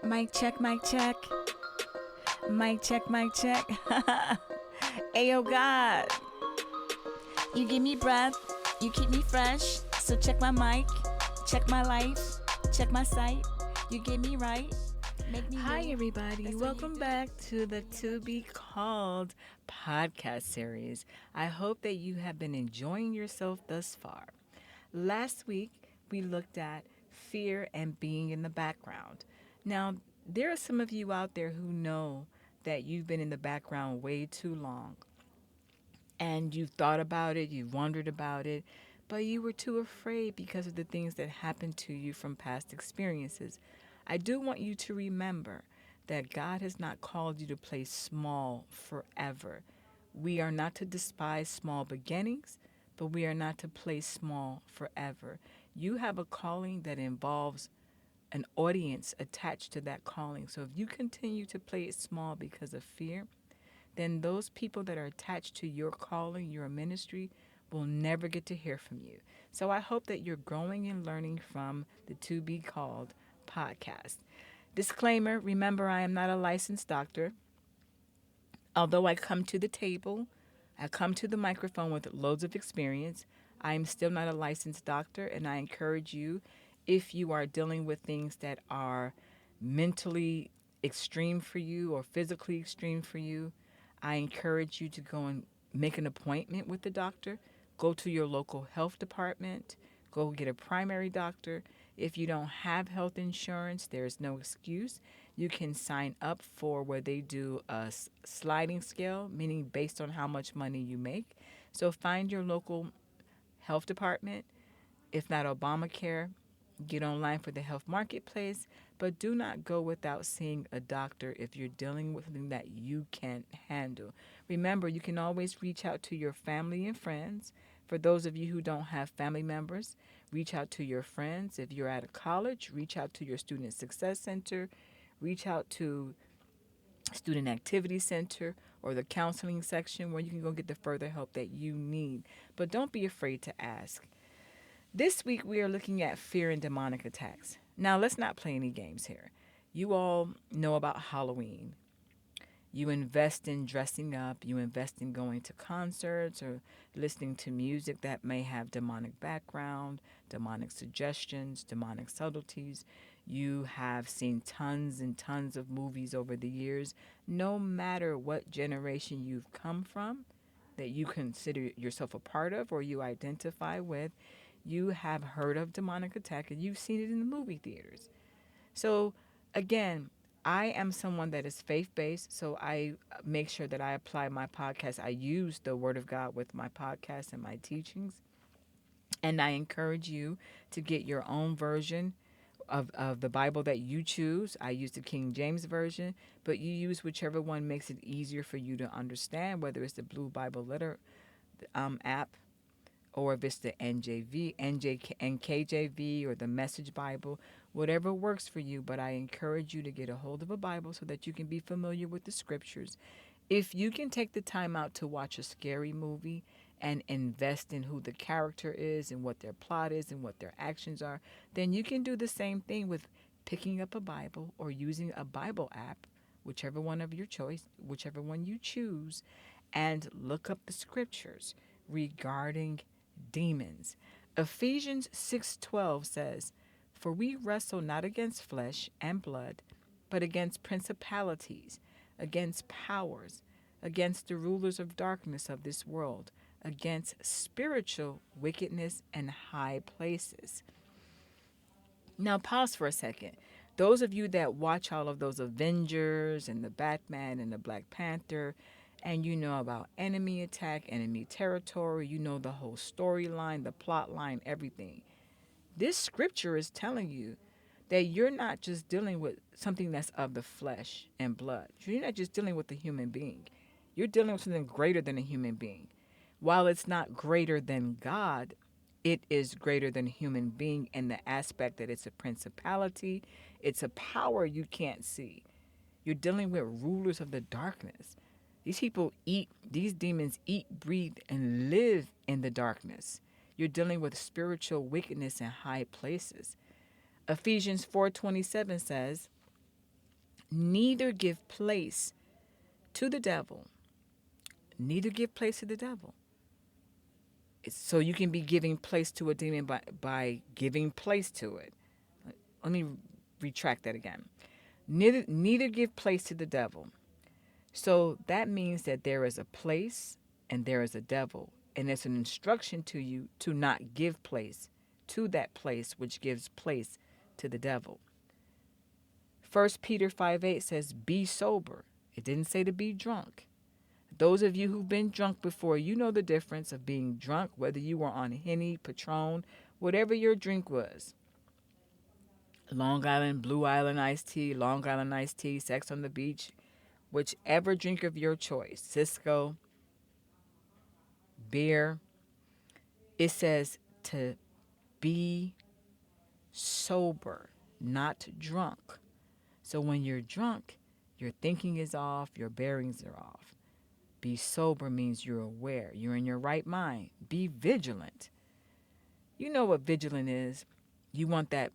Mic check, mic check. Mic check, mic check. Ayo, God. You give me breath. You keep me fresh. So check my mic. Check my life. Check my sight. You get me right. Make me Hi, move. everybody. That's what Welcome you do. back to the To Be Called podcast series. I hope that you have been enjoying yourself thus far. Last week, we looked at fear and being in the background. Now, there are some of you out there who know that you've been in the background way too long and you've thought about it, you've wondered about it, but you were too afraid because of the things that happened to you from past experiences. I do want you to remember that God has not called you to play small forever. We are not to despise small beginnings, but we are not to play small forever. You have a calling that involves an audience attached to that calling. So if you continue to play it small because of fear, then those people that are attached to your calling, your ministry, will never get to hear from you. So I hope that you're growing and learning from the To Be Called podcast. Disclaimer, remember, I am not a licensed doctor. Although I come to the table, I come to the microphone with loads of experience, I am still not a licensed doctor, and I encourage you, if you are dealing with things that are mentally extreme for you or physically extreme for you, I encourage you to go and make an appointment with the doctor. Go to your local health department. Go get a primary doctor. If you don't have health insurance, there's no excuse. You can sign up for where they do a sliding scale, meaning based on how much money you make. So find your local health department. If not Obamacare, get online for the health marketplace, but do not go without seeing a doctor if you're dealing with something that you can't handle. Remember, you can always reach out to your family and friends. For those of you who don't have family members, reach out to your friends. If you're at a college, reach out to your student success center. Reach out to student activity center or the counseling section where you can go get the further help that you need. But don't be afraid to ask. This week we are looking at fear and demonic attacks. Now let's not play any games here. You all know about Halloween. You invest in dressing up, you invest in going to concerts or listening to music that may have demonic background, demonic suggestions, demonic subtleties. You have seen tons and tons of movies over the years. No matter what generation you've come from, that you consider yourself a part of or you identify with, you have heard of demonic attack and you've seen it in the movie theaters. So, again, I am someone that is faith based, so I make sure that I apply my podcast. I use the Word of God with my podcast and my teachings. And I encourage you to get your own version of the Bible that you choose. I use the King James Version, but you use whichever one makes it easier for you to understand, whether it's the Blue Bible Letter app or if it's the NJV, and KJV or the Message Bible, whatever works for you. But I encourage you to get a hold of a Bible so that you can be familiar with the scriptures. If you can take the time out to watch a scary movie and invest in who the character is and what their plot is and what their actions are, then you can do the same thing with picking up a Bible or using a Bible app, whichever one of your choice, whichever one you choose, and look up the scriptures regarding demons. Ephesians 6:12 says, "For we wrestle not against flesh and blood, but against principalities, against powers, against the rulers of darkness of this world, against spiritual wickedness in high places." Now, pause for a second. Those of you that watch all of those Avengers and the Batman and the Black Panther, and you know about enemy attack, enemy territory, you know the whole storyline, the plot line, everything. This scripture is telling you that you're not just dealing with something that's of the flesh and blood. You're not just dealing with a human being. You're dealing with something greater than a human being. While it's not greater than God, it is greater than a human being in the aspect that it's a principality, it's a power you can't see. You're dealing with rulers of the darkness. These demons eat, breathe, and live in the darkness. You're dealing with spiritual wickedness in high places. Ephesians 4:27 says, Neither give place to the devil. Neither give place to the devil. So you can be giving place to a demon by giving place to it. Let me retract that again. Neither give place to the devil. So that means that there is a place and there is a devil. And it's an instruction to you to not give place to that place which gives place to the devil. 1 Peter 5:8 says, be sober. It didn't say to be drunk. Those of you who've been drunk before, you know the difference of being drunk, whether you were on Henny, Patron, whatever your drink was. Long Island, Blue Island iced tea, Long Island iced tea, Sex on the Beach, whichever drink of your choice, Cisco, beer. It says to be sober, not drunk. So when you're drunk, your thinking is off, your bearings are off. Be sober means you're aware, you're in your right mind. Be vigilant. You know what vigilant is. You want that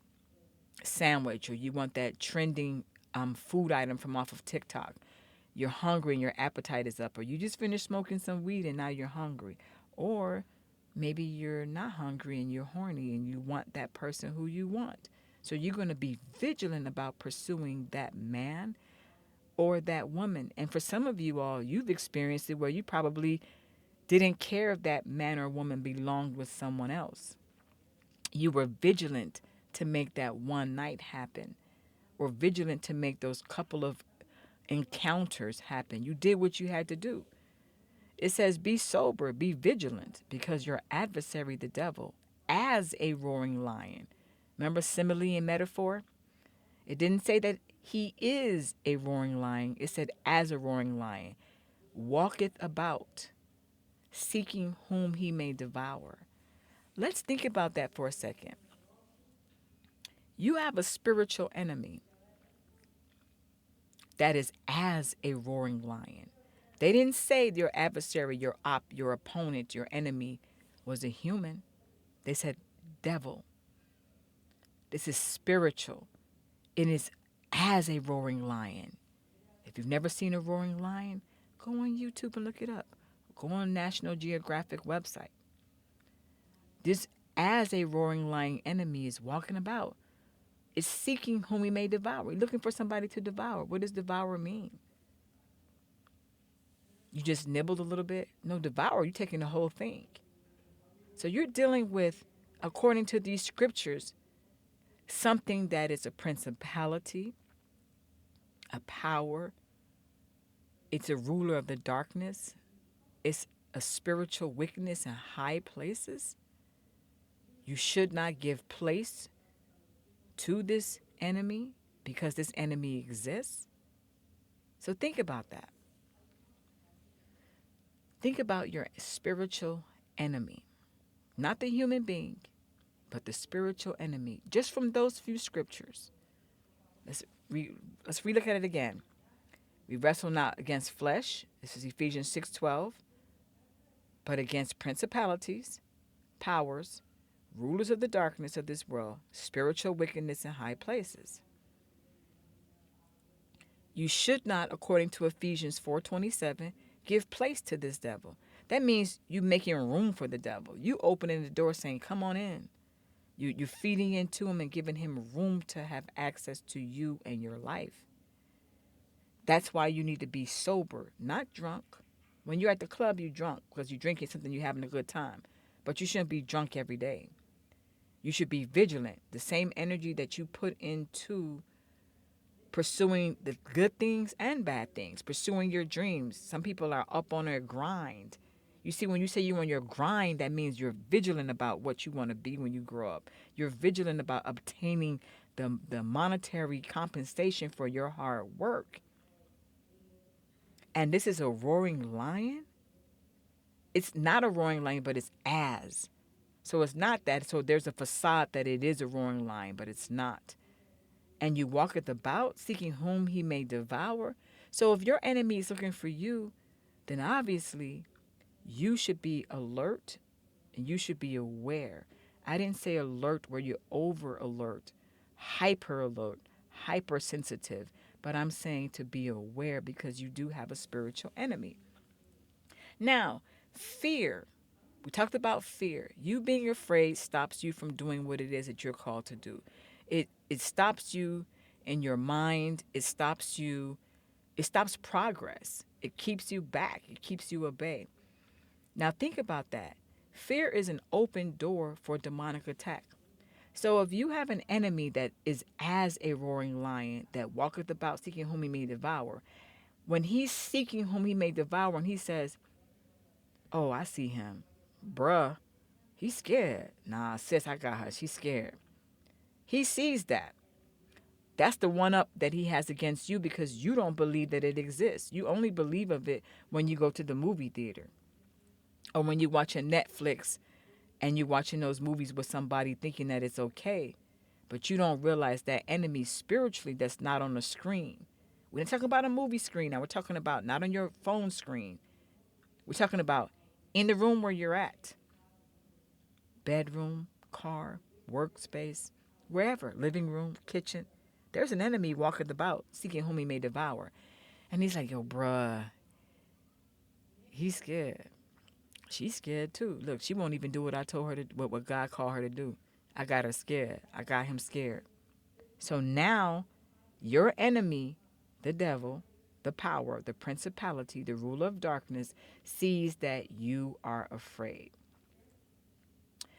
sandwich or you want that trending food item from off of TikTok. You're hungry and your appetite is up, or you just finished smoking some weed and now you're hungry. Or maybe you're not hungry and you're horny and you want that person who you want. So you're going to be vigilant about pursuing that man or that woman. And for some of you all, you've experienced it where you probably didn't care if that man or woman belonged with someone else. You were vigilant to make that one night happen, or vigilant to make those couple of encounters happen. You did what you had to do. It says, be sober, be vigilant, because your adversary, the devil, as a roaring lion. Remember simile and metaphor? It didn't say that he is a roaring lion. It said, as a roaring lion, walketh about, seeking whom he may devour. Let's think about that for a second. You have a spiritual enemy that is as a roaring lion. They didn't say your adversary, your opponent, your enemy was a human. They said devil. This is spiritual. It is as a roaring lion. If you've never seen a roaring lion, go on YouTube and look it up. Go on National Geographic website. This as a roaring lion enemy is walking about. It's seeking whom he may devour. He's looking for somebody to devour. What does devour mean? You just nibbled a little bit? No, devour, you're taking the whole thing. So you're dealing with, according to these scriptures, something that is a principality, a power. It's a ruler of the darkness. It's a spiritual wickedness in high places. You should not give place to this enemy because this enemy exists. So think about that. Think about your spiritual enemy, not the human being, but the spiritual enemy. Just from those few scriptures. Let's relook at it again. We wrestle not against flesh. This is Ephesians 6:12. But against principalities, powers, rulers of the darkness of this world, spiritual wickedness in high places. You should not, according to Ephesians 4:27, give place to this devil. That means you making room for the devil. You opening the door saying, come on in. You're feeding into him and giving him room to have access to you and your life. That's why you need to be sober, not drunk. When you're at the club, you're drunk because you're drinking something, you're having a good time. But you shouldn't be drunk every day. You should be vigilant. The same energy that you put into pursuing the good things and bad things, pursuing your dreams. Some people are up on their grind. You see, when you say you're on your grind, that means you're vigilant about what you want to be when you grow up. You're vigilant about obtaining the monetary compensation for your hard work. And this is a roaring lion? It's not a roaring lion, but it's as. So it's not that. So there's a facade that it is a roaring lion, but it's not. And you walketh about, seeking whom he may devour. So if your enemy is looking for you, then obviously you should be alert and you should be aware. I didn't say alert where you're over alert, hyper alert, hypersensitive, but I'm saying to be aware because you do have a spiritual enemy. Now, fear. We talked about fear. You being afraid stops you from doing what it is that you're called to do. It stops you in your mind. It stops progress. It keeps you back. It keeps you at bay. Now think about that. Fear is an open door for demonic attack. So if you have an enemy that is as a roaring lion that walketh about seeking whom he may devour, when he's seeking whom he may devour and he says, "Oh, I see him. Bruh, he's scared. Nah, sis, I got her. She's scared." He sees that. That's the one up that he has against you because you don't believe that it exists. You only believe of it when you go to the movie theater or when you watch a Netflix and you're watching those movies with somebody thinking that it's okay. But you don't realize that enemy spiritually that's not on the screen. We're not talking about a movie screen now. We're talking about not on your phone screen. We're talking about in the room where you're at. Bedroom, car, workspace, wherever, living room, kitchen. There's an enemy walking about, seeking whom he may devour. And he's like, yo, bruh, he's scared. She's scared too. Look, she won't even do what I told her to, what God called her to do. I got her scared. I got him scared. So now your enemy, the devil, the power, the principality, the ruler of darkness, sees that you are afraid.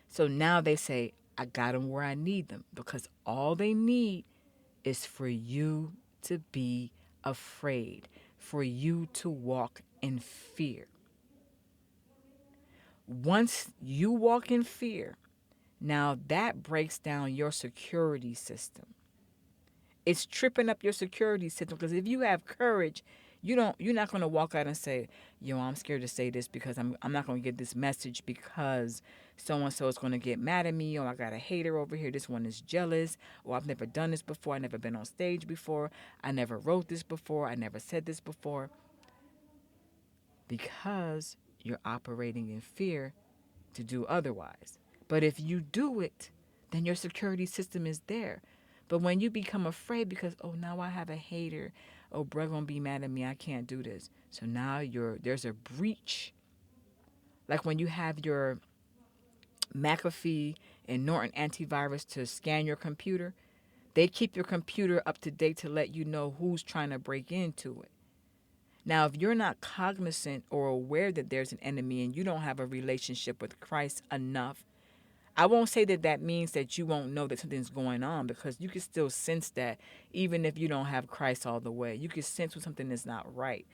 So now they say, I got them where I need them because all they need is for you to be afraid, for you to walk in fear. Once you walk in fear, now that breaks down your security system. It's tripping up your security system because if you have courage, you're not going to walk out and say, yo, I'm scared to say this because I'm not going to get this message because so and so is going to get mad at me, or I got a hater over here, this one is jealous, or I've never done this before, I never been on stage before, I never wrote this before, I never said this before. Because you're operating in fear to do otherwise. But if you do it, then your security system is there. But when you become afraid because, oh, now I have a hater, oh, bruh gonna be mad at me, I can't do this. So now there's a breach. Like when you have your McAfee and Norton antivirus to scan your computer, they keep your computer up to date to let you know who's trying to break into it. Now, if you're not cognizant or aware that there's an enemy and you don't have a relationship with Christ enough, I won't say that that means that you won't know that something's going on because you can still sense that even if you don't have Christ all the way. You can sense when something is not right.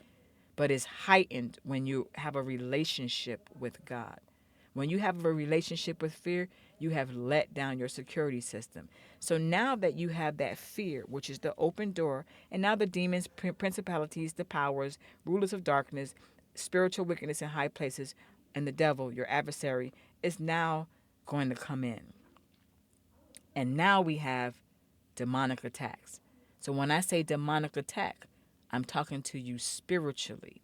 But it's heightened when you have a relationship with God. When you have a relationship with fear, you have let down your security system. So now that you have that fear, which is the open door, and now the demons, principalities, the powers, rulers of darkness, spiritual wickedness in high places, and the devil, your adversary, is now going to come in. And now we have demonic attacks. So when I say demonic attack, I'm talking to you spiritually.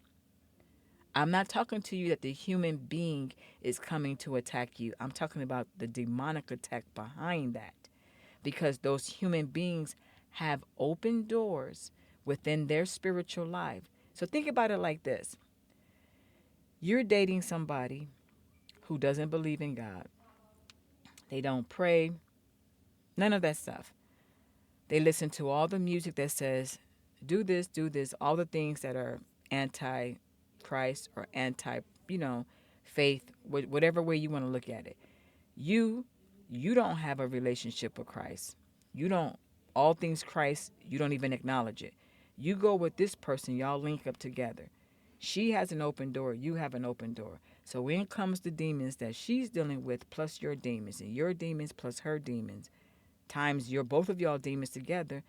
I'm not talking to you that the human being is coming to attack you. I'm talking about the demonic attack behind that. Because those human beings have open doors within their spiritual life. So think about it like this. You're dating somebody who doesn't believe in God. They don't pray. None of that stuff. They listen to all the music that says, do this, all the things that are anti-Christ or anti, faith, whatever way you want to look at it. You don't have a relationship with Christ. You don't, all things Christ, you don't even acknowledge it. You go with this person, y'all link up together. She has an open door, you have an open door. So in comes the demons that she's dealing with plus your demons, and your demons plus her demons, times both of y'all demons together.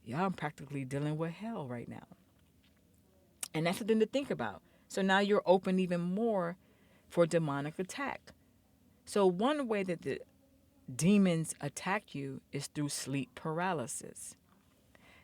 Y'all practically dealing with hell right now. And that's something to think about. So now you're open even more for demonic attack. So one way that the demons attack you is through sleep paralysis.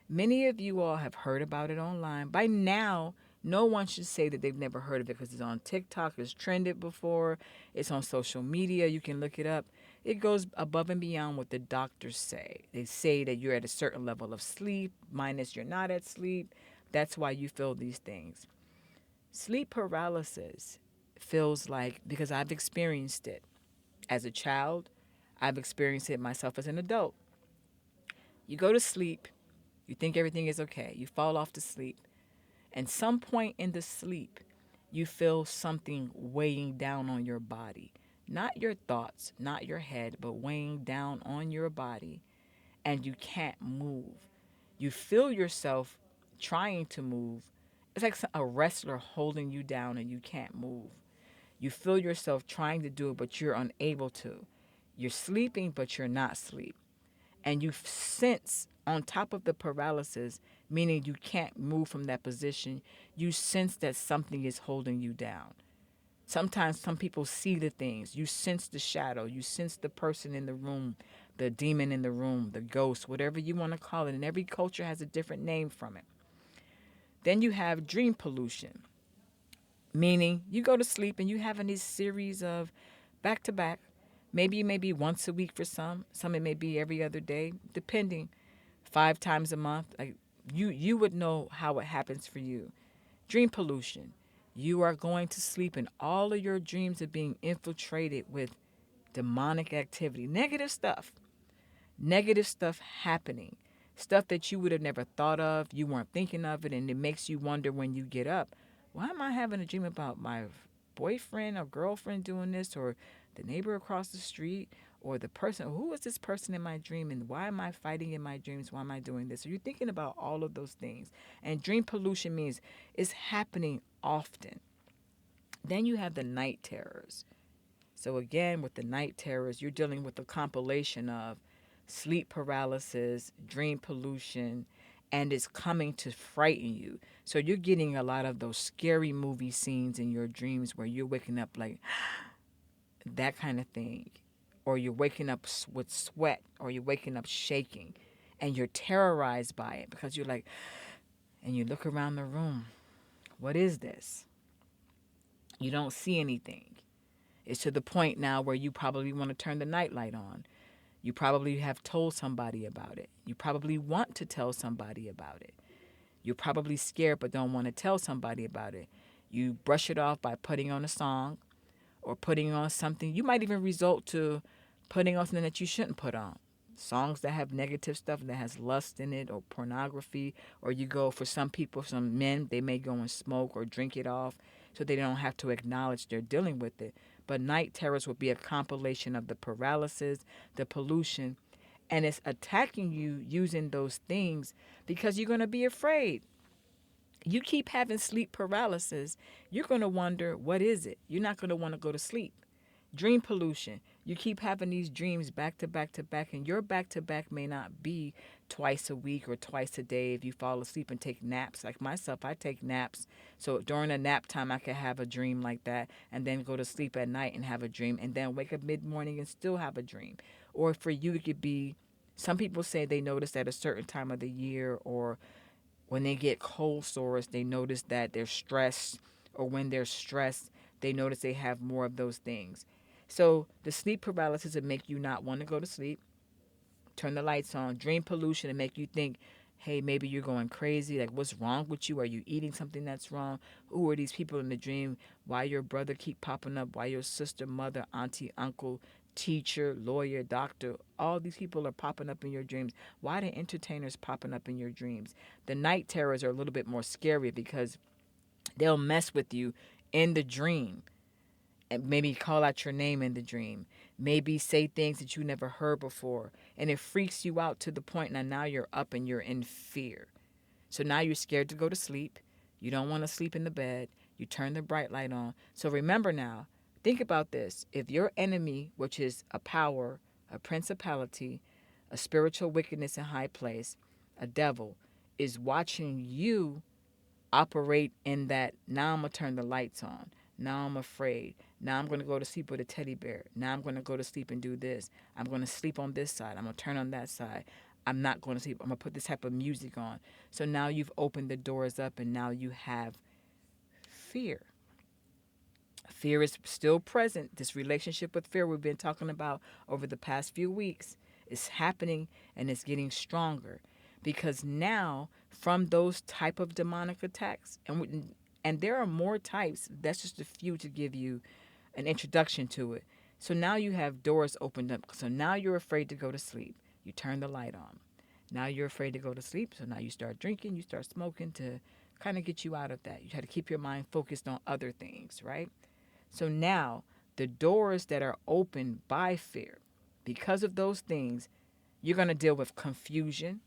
Many of you all have heard about it online. By now, no one should say that they've never heard of it because it's on TikTok, it's trended before, it's on social media, you can look it up. It goes above and beyond what the doctors say. They say that you're at a certain level of sleep, minus you're not at sleep. That's why you feel these things. Sleep paralysis feels like, because I've experienced it as a child, I've experienced it myself as an adult. You go to sleep, you think everything is okay, you fall off to sleep, and some point in the sleep, you feel something weighing down on your body. Not your thoughts, not your head, but weighing down on your body, and you can't move. You feel yourself trying to move. It's like a wrestler holding you down and you can't move. You feel yourself trying to do it, but you're unable to. You're sleeping, but you're not asleep. And you sense, on top of the paralysis, meaning you can't move from that position, you sense that something is holding you down. Sometimes some people see the things. You sense the shadow. You sense the person in the room, the demon in the room, the ghost, whatever you want to call it. And every culture has a different name from it. Then you have dream pollution, meaning you go to sleep and you having these series of back to back. Maybe once a week for some it may be every other day, depending, 5 times a month. Like you would know how it happens for you. Dream pollution. You are going to sleep and all of your dreams are being infiltrated with demonic activity, negative stuff happening, stuff that you would have never thought of, you weren't thinking of it, and it makes you wonder when you get up, why am I having a dream about my boyfriend or girlfriend doing this, or the neighbor across the street, or the person, who is this person in my dream, and why am I fighting in my dreams? Why am I doing this? So you're thinking about all of those things. And dream pollution means it's happening often. Then you have the night terrors. So again, with the night terrors, you're dealing with a compilation of sleep paralysis, dream pollution, and it's coming to frighten you. So you're getting a lot of those scary movie scenes in your dreams where you're waking up like that kind of thing, or you're waking up with sweat, or you're waking up shaking, and you're terrorized by it because you're like, and you look around the room, what is this? You don't see anything. It's to the point now where you probably want to turn the nightlight on. You probably have told somebody about it. You probably want to tell somebody about it. You're probably scared but don't want to tell somebody about it. You brush it off by putting on a song or putting on something. You might even resort to putting on something that you shouldn't put on. Songs that have negative stuff, that has lust in it, or pornography, or you go, for some people, some men, they may go and smoke or drink it off so they don't have to acknowledge they're dealing with it. But night terrors will be a compilation of the paralysis, the pollution, and it's attacking you using those things because you're going to be afraid. You keep having sleep paralysis, you're going to wonder, what is it? You're not going to want to go to sleep. Dream pollution. You keep having these dreams back to back to back, and your back to back may not be twice a week or twice a day if you fall asleep and take naps. Like myself, I take naps. So during a nap time, I could have a dream like that and then go to sleep at night and have a dream and then wake up mid morning and still have a dream. Or for you, it could be, some people say they notice at a certain time of the year, or when they get cold sores, they notice that they're stressed, or when they're stressed, they notice they have more of those things. So the sleep paralysis will make you not want to go to sleep, turn the lights on. Dream pollution and make you think, hey, maybe you're going crazy. Like, what's wrong with you? Are you eating something that's wrong? Who are these people in the dream? Why your brother keep popping up? Why your sister, mother, auntie, uncle, teacher, lawyer, doctor, all these people are popping up in your dreams? Why the entertainers popping up in your dreams? The night terrors are a little bit more scary because they'll mess with you in the dream and maybe call out your name in the dream, maybe say things that you never heard before, and it freaks you out to the point now you're up and you're in fear. So now you're scared to go to sleep. You don't want to sleep in the bed. You turn the bright light on. So remember now, think about this. If your enemy, which is a power, a principality, a spiritual wickedness in high place, a devil, is watching you operate in that, now I'm going to turn the lights on. Now I'm afraid. Now I'm going to go to sleep with a teddy bear. Now I'm going to go to sleep and do this. I'm going to sleep on this side. I'm going to turn on that side. I'm not going to sleep. I'm going to put this type of music on. So now you've opened the doors up and now you have fear. Fear is still present. This relationship with fear we've been talking about over the past few weeks is happening, and it's getting stronger because now from those type of demonic attacks, and there are more types. That's just a few to give you an introduction to it. So now you have doors opened up. So now you're afraid to go to sleep. You turn the light on. Now you're afraid to go to sleep. So now you start drinking, you start smoking to kind of get you out of that. You try to keep your mind focused on other things, right? So now the doors that are opened by fear, because of those things, you're going to deal with confusion.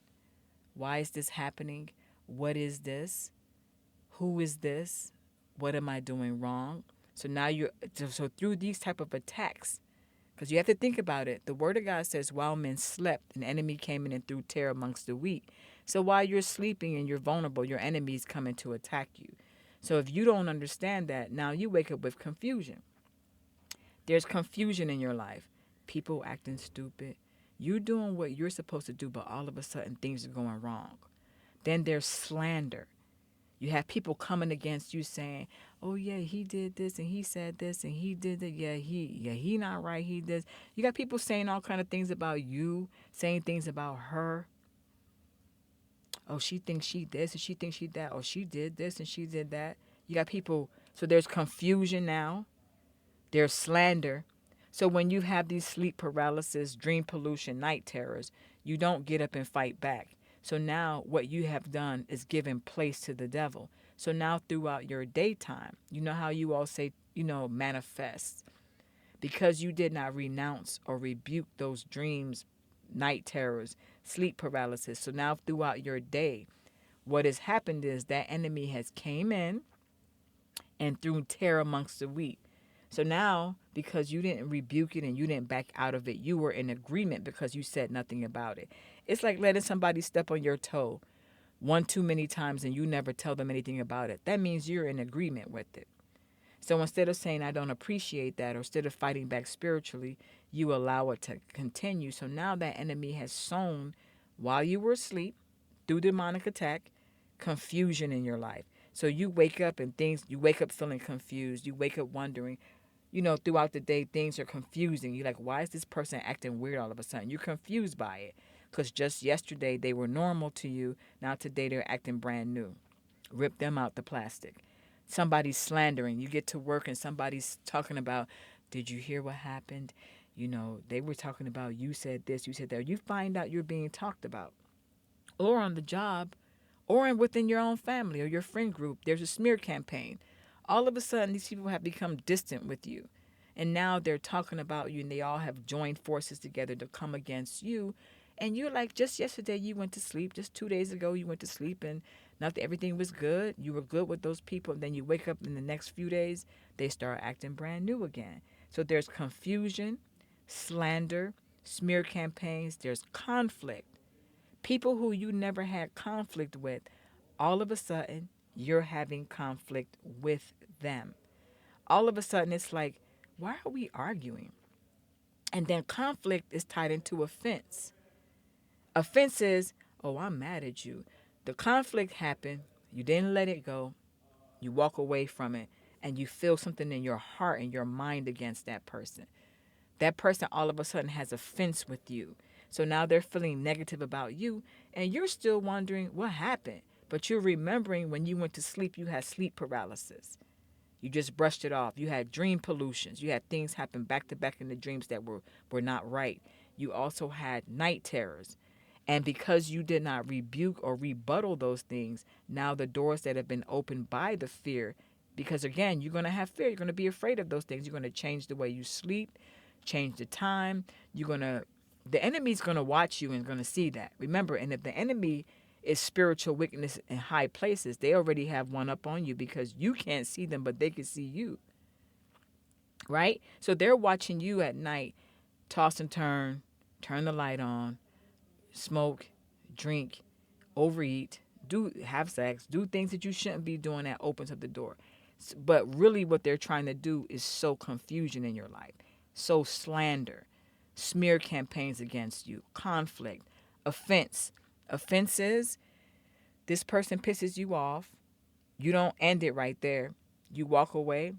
Why is this happening? What is this? Who is this? What am I doing wrong? So now so through these type of attacks, because you have to think about it. The word of God says, while men slept, an enemy came in and threw terror amongst the weak. So while you're sleeping and you're vulnerable, your enemy's coming to attack you. So if you don't understand that, now you wake up with confusion. There's confusion in your life. People acting stupid. You doing what you're supposed to do, but all of a sudden things are going wrong. Then there's slander. You have people coming against you saying, "Oh yeah, he did this and he said this and he did that. He not right. He did." You got people saying all kind of things about you, saying things about her. Oh, she thinks she this and she thinks she that. Oh, she did this and she did that. You got people. So there's confusion now. There's slander. So when you have these sleep paralysis, dream pollution, night terrors, you don't get up and fight back. So now what you have done is given place to the devil. So now throughout your daytime, you know how you all say, manifest. Because you did not renounce or rebuke those dreams, night terrors, sleep paralysis. So now throughout your day, what has happened is that enemy has came in and threw terror amongst the weak. So now, because you didn't rebuke it and you didn't back out of it, you were in agreement because you said nothing about it. It's like letting somebody step on your toe one too many times and you never tell them anything about it. That means you're in agreement with it. So instead of saying, I don't appreciate that, or instead of fighting back spiritually, you allow it to continue. So now that enemy has sown while you were asleep through demonic attack, confusion in your life. So you wake up and you wake up feeling confused. You wake up wondering, throughout the day, things are confusing. You're like, why is this person acting weird all of a sudden? You're confused by it because just yesterday they were normal to you. Now today they're acting brand new. Rip them out the plastic. Somebody's slandering. You get to work and somebody's talking about, did you hear what happened? They were talking about, you said this, you said that. You find out you're being talked about. Or on the job, or within your own family or your friend group, there's a smear campaign. All of a sudden, these people have become distant with you. And now they're talking about you and they all have joined forces together to come against you. And you're like, just yesterday you went to sleep. Just 2 days ago you went to sleep and nothing, everything was good. You were good with those people. And then you wake up in the next few days, they start acting brand new again. So there's confusion, slander, smear campaigns, there's conflict. People who you never had conflict with, all of a sudden, you're having conflict with them. All of a sudden, it's like, why are we arguing? And then conflict is tied into offense. Offense is, oh, I'm mad at you. The conflict happened. You didn't let it go. You walk away from it, and you feel something in your heart and your mind against that person. That person all of a sudden has offense with you. So now they're feeling negative about you, and you're still wondering what happened. But you're remembering when you went to sleep, you had sleep paralysis. You just brushed it off. You had dream pollutions. You had things happen back to back in the dreams that were not right. You also had night terrors. And because you did not rebuke or rebuttal those things, now the doors that have been opened by the fear, because again, you're going to have fear. You're going to be afraid of those things. You're going to change the way you sleep, change the time. The enemy's going to watch you and going to see that. Remember, and if the enemy is spiritual wickedness in high places, they already have one up on you because you can't see them, but they can see you. Right? So they're watching you at night, toss and turn the light on, smoke, drink, overeat, have sex, do things that you shouldn't be doing that opens up the door. But really what they're trying to do is sow confusion in your life, sow slander, smear campaigns against you, conflict, offense. Offense is this person pisses you off. You don't end it right there. You walk away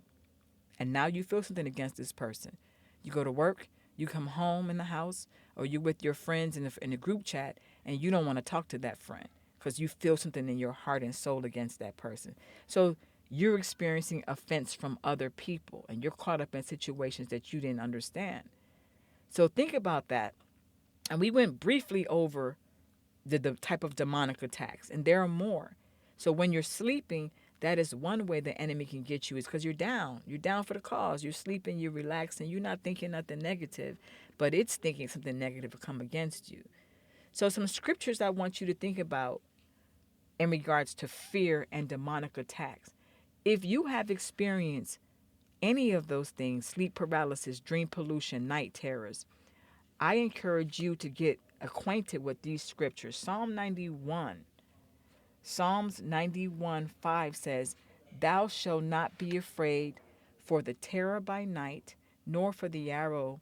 And now you feel something against this person. You go to work, you come home in the house, or you with your friends in the group chat, and you don't want to talk to that friend because you feel something in your heart and soul against that person. So you're experiencing offense from other people, and you're caught up in situations that you didn't understand. So think about that. And we went briefly over the type of demonic attacks, and there are more. So when you're sleeping, that is one way the enemy can get you, is because you're down. You're down for the cause. You're sleeping, you're relaxing, you're not thinking nothing negative, but it's thinking something negative will come against you. So some scriptures I want you to think about in regards to fear and demonic attacks. If you have experienced any of those things, sleep paralysis, dream pollution, night terrors, I encourage you to get acquainted with these scriptures. Psalms 91:5 says, "Thou shalt not be afraid for the terror by night, nor for the arrow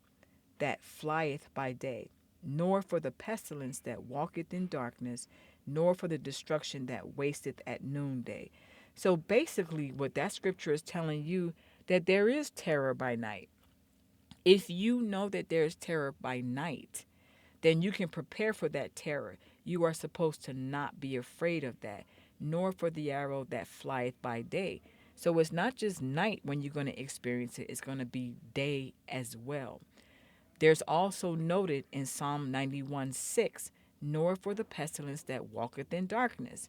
that flieth by day, nor for the pestilence that walketh in darkness, nor for the destruction that wasteth at noonday." So basically, what that scripture is telling you, that there is terror by night. If you know that there's terror by night, then you can prepare for that terror. You are supposed to not be afraid of that, nor for the arrow that flieth by day. So it's not just night when you're going to experience it, it's going to be day as well. There's also noted in Psalm 91:6, "Nor for the pestilence that walketh in darkness."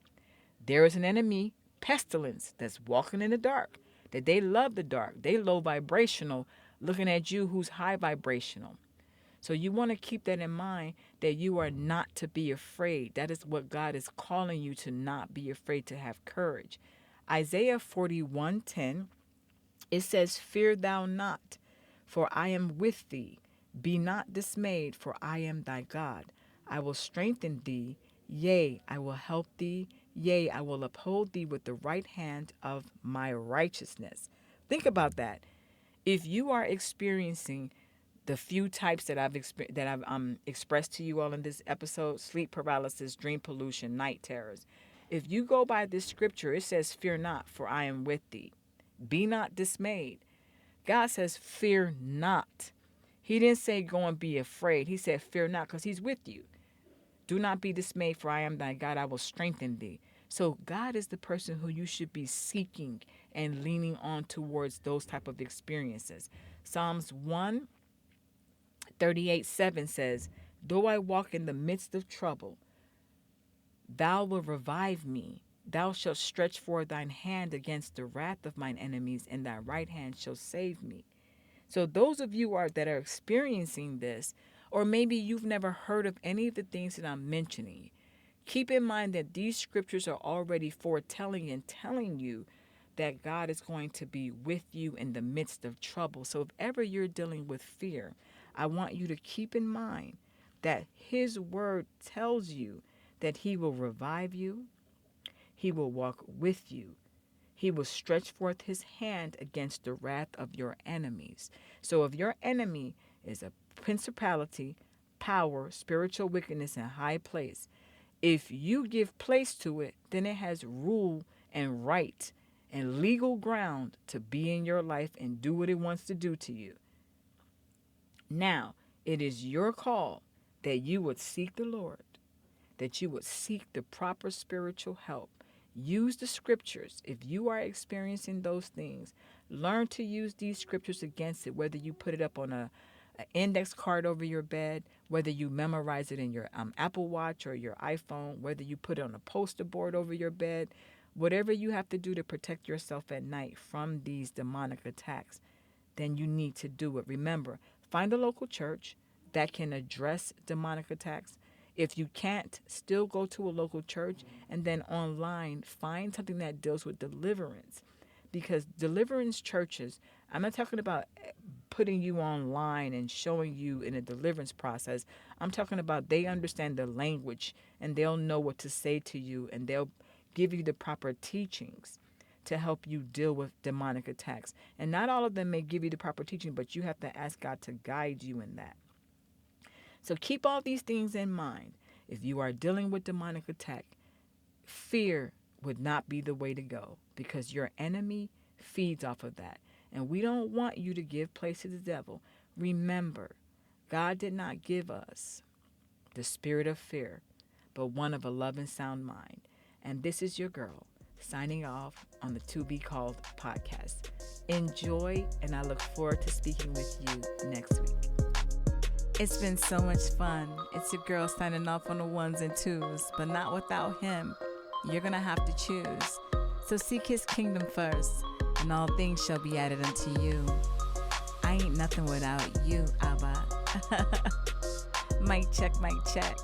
There is an enemy, pestilence, that's walking in the dark, that they love the dark. They low vibrational, looking at you who's high vibrational. So you want to keep that in mind, that you are not to be afraid. That is what God is calling you to, not be afraid, to have courage. Isaiah 41:10, it says, "Fear thou not, for I am with thee. Be not dismayed, for I am thy God. I will strengthen thee. Yea, I will help thee. Yea, I will uphold thee with the right hand of my righteousness." Think about that. If you are experiencing the few types that I've expressed to you all in this episode: sleep paralysis, dream pollution, night terrors. If you go by this scripture, it says, "Fear not, for I am with thee. Be not dismayed." God says, "Fear not." He didn't say go and be afraid. He said, "Fear not," because he's with you. "Do not be dismayed, for I am thy God. I will strengthen thee." So God is the person who you should be seeking and leaning on towards those type of experiences. Psalms 138:7 says, "Though I walk in the midst of trouble, thou wilt revive me. Thou shalt stretch forth thine hand against the wrath of mine enemies, and thy right hand shall save me." So those of you that are experiencing this, or maybe you've never heard of any of the things that I'm mentioning, keep in mind that these scriptures are already foretelling and telling you that God is going to be with you in the midst of trouble. So if ever you're dealing with fear, I want you to keep in mind that his word tells you that he will revive you, he will walk with you, he will stretch forth his hand against the wrath of your enemies. So if your enemy is a principality, power, spiritual wickedness in high place, if you give place to it, then it has rule and right and legal ground to be in your life and do what it wants to do to you. Now, it is your call that you would seek the Lord, that you would seek the proper spiritual help. Use the scriptures. If you are experiencing those things, learn to use these scriptures against it, whether you put it up on an index card over your bed, whether you memorize it in your Apple Watch or your iPhone, whether you put it on a poster board over your bed, whatever you have to do to protect yourself at night from these demonic attacks, then you need to do it. Remember, find a local church that can address demonic attacks. If you can't, still go to a local church, and then online, find something that deals with deliverance. Because deliverance churches, I'm not talking about putting you online and showing you in a deliverance process. I'm talking about they understand the language and they'll know what to say to you, and they'll give you the proper teachings to help you deal with demonic attacks. And not all of them may give you the proper teaching, but you have to ask God to guide you in that. So keep all these things in mind. If you are dealing with demonic attack, fear would not be the way to go, because your enemy feeds off of that. And we don't want you to give place to the devil. Remember, God did not give us the spirit of fear, but one of a love and sound mind. And this is your girl signing off on the To Be Called podcast. Enjoy, and I look forward to speaking with you next week. It's been so much fun. It's your girl signing off on the ones and twos, but not without him. You're going to have to choose. So seek his kingdom first, and all things shall be added unto you. I ain't nothing without you, Abba. Mic check, mic check.